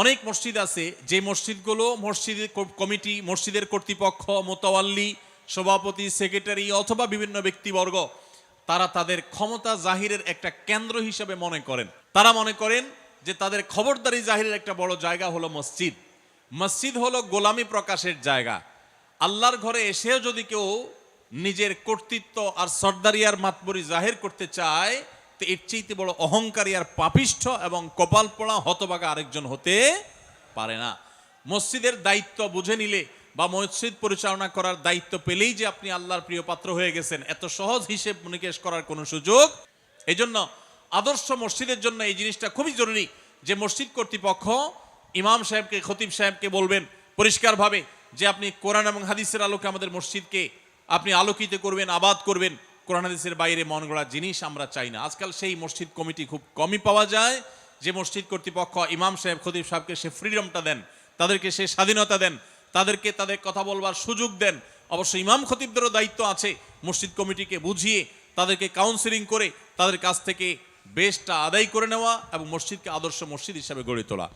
অনেক মসজিদ আছে যে মসজিদগুলো মসজিদের কমিটি, মসজিদের কর্তৃপক্ষ, মোতাওয়াল্লি, সভাপতি, সেক্রেটারি অথবা বিভিন্ন ব্যক্তিবর্গ তারা তাদের ক্ষমতা জাহিরের একটা কেন্দ্র হিসেবে মনে করেন। তারা মনে করেন যে তাদের খবরদারি জাহিরের একটা বড় জায়গা হলো মসজিদ। মসজিদ হলো গোলামি প্রকাশের জায়গা। আল্লাহর ঘরে এসেও যদি কেউ নিজের কর্তৃত্ব আর সর্দারি আর মাতবরি জাহির করতে চায়, তো এর চাইতে বড় অহংকারী আর পাপিষ্ঠ এবং কপাল পোড়া হতভাগা আরেকজন হতে পারে না। মসজিদের দায়িত্ব বুঝে নিলে বা মসজিদ পরিচালনা করার দায়িত্ব পেলেই যে আপনি আল্লাহর প্রিয় পাত্র হয়ে গেছেন, এত সহজ হিসেব নিকেশ করার কোনো সুযোগ। এই জন্য আদর্শ মসজিদের জন্য এই জিনিসটা খুবই জরুরি যে মসজিদ কর্তৃপক্ষ ইমাম সাহেবকে, খতিব সাহেবকে বলবেন পরিষ্কারভাবে যে আপনি কোরআন এবং হাদিসের আলোকে আমাদের মসজিদকে আপনি আলোকিত করবেন, আবাদ করবেন। কোরআন হাদিসের বাইরে মন গড়া জিনিস আমরা চাই না। আজকাল সেই মসজিদ কমিটি খুব কমই পাওয়া যায় যে মসজিদ কর্তৃপক্ষ ইমাম সাহেব, খতিব সাহেবকে সে ফ্রিডমটা দেন, তাদেরকে সে স্বাধীনতা দেন, তাদেরকে তাদের কথা বলবার সুযোগ দেন। অবশ্য ইমাম খতিবদেরও দায়িত্ব আছে মসজিদ কমিটিকে বুঝিয়ে তাদেরকে কাউন্সিলিং করে তাদের কাছ থেকে বেশটা আদায় করে নেওয়া এবং মসজিদকে আদর্শ মসজিদ হিসাবে গড়ে তোলা।